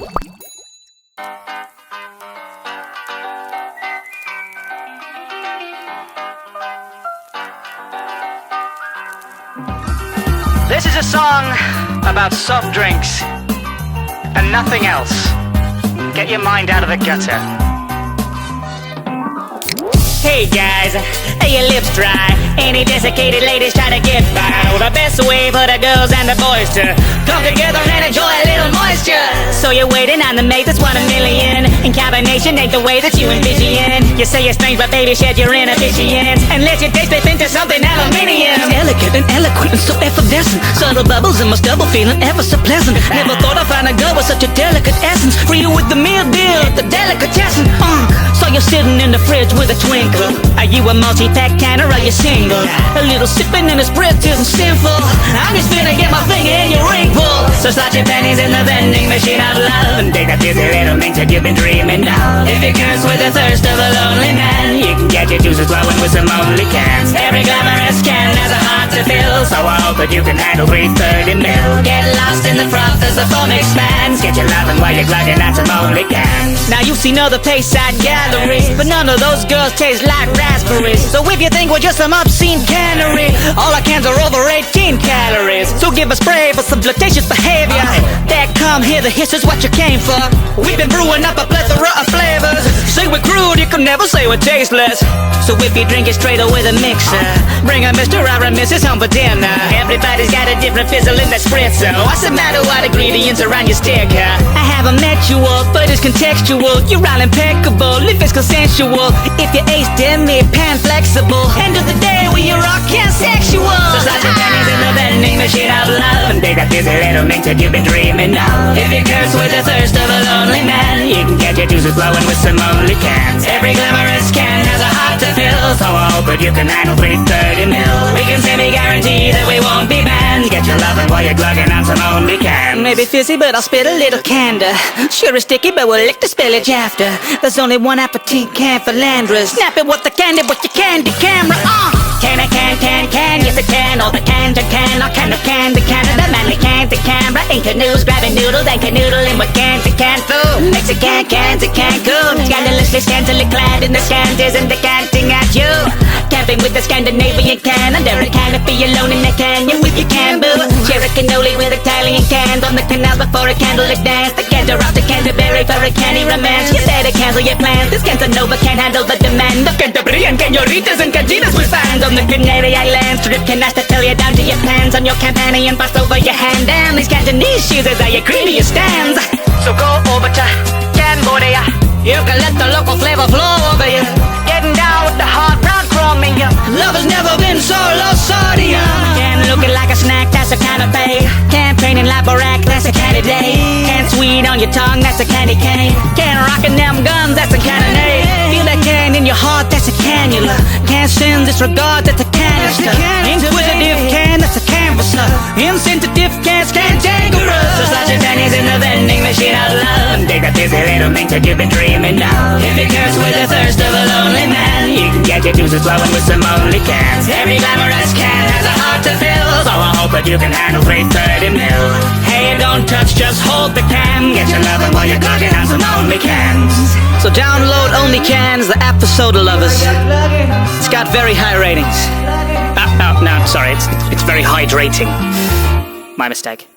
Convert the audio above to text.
This is a song about soft drinks and nothing else. Get your mind out of the gutter. Hey guys, are your lips dry? Any desiccated ladies trying to get by? Well, the best way for the girls and the boys to come together and enjoy a little moisture. So you're waiting on the mate that's 1 in a million. In combination ain't the way that you envision. You say you're strange, but baby, shed your inhibitions and let your taste slip into something aluminium. Elegant and eloquent and so effervescent. Subtle bubbles in my stubble feeling ever so pleasant. Never thought I'd find a girl with such a delicate essence. For you with the meal deal, the delicatessen. Saw you sitting in the fridge with a twinkle. Are you a multi-pack can or are you single? A little sipping in the spritz isn't sinful. I'm just finna get my finger in your ring pull. So slot your pennies in the vending machine of love and take that busy little mink that you've been dreaming of. If you curse with the thirst of a lonely man, you can get your juices flowing with some only cans. Every glamorous can has a heart to fill, so I hope that you can handle 330 mil. Get lost in the froth as the foam expands. Get your lovin' while you're glugging on some only cans. Now you've seen other Payside galleries, but none of those girls taste like raspberries. So if you think we're just some obscene cannery, all our cans are over 18 calories. So give a spray for some flirtatious behavior. That come here, the hiss is what you came for. We've been brewing up a plethora of flavors. Say we're crude, you can never say we're tasteless. So if you drink it straight or with a mixer, bring a Mr. or a Mrs. home for dinner. Everybody's got a different fizzle in that spritzer. What's the matter, what ingredients are on your sticker? I haven't met you all, but it's contextual. You're all impeccable, if it's consensual. If you ace them, it pan flexible. End of the day, we are all sexual. So slot your pennies in the vending machine of love and take that busy little mink that you've been dreaming of. If you curse with the thirst of a lonely man, you can get your juices flowing with some only cans. Every glamorous can has a heart to fill, so I hope that you can handle 330 mil. We can semi-guarantee that we won't be banned. Get your lovin' while you're glugging on some only cans. Maybe fizzy, but I'll spit a little candor. Sure it's sticky, but we'll lick the spillage after. There's only one appetite can for Landras. Snap it with the candy, with your candy camera. Can, yes it can. All the cans are can, all kind of candy Canada. Manly candy camera, in canoes, grabbing noodles and canoodling with candy can food. Mexican cans at Cancun, scandalously scantily clad in the scanties and decanting at you. Camping with the Scandinavian can under a canopy alone in the canyon with your can boo. Share a cannoli with Italian cans on the canal before a candlelit dance. The cans are off to Canterbury for a candy romance. You better cancel your plans, this Cansanova can't handle the demand of Canterbury and Canoritas and Cantinas with fans on the Canary Islands. Strip canasta till you're down to your pants on your Campanian pass over your hand. Damn, these Cantonese shoes are your creamiest stands. So go over to Cambodia. You can let the local flavor flow over you. Getting down with the hard brown chromium. Love has never been so losardian. Can looking like a snack, that's a kind of pay. Can painting like Barack, that's a candy day. Can sweet on your tongue, that's a candy cane. Can rockin' them guns, that's a kind of name. Feel that can in your heart, that's a cannula. Can't send disregard, that's a canister. Inquisitive can, that's a canvasser. Insensitive cans can't tangle us. So slot your pennies in the vending machine of love and take that busy little mink that you've been dreaming of. If you curse with the thirst of a lonely man, you can get your juices flowing with some only cans. Every glamorous can has a heart to fill, so I hope that you can handle 330 mil. Hey, don't touch, just hold the can. Get your lovin' while you're glugging on some only cans. So download Only Cans, the app for soda lovers. It's got very high ratings. No, sorry, it's very hydrating. My mistake.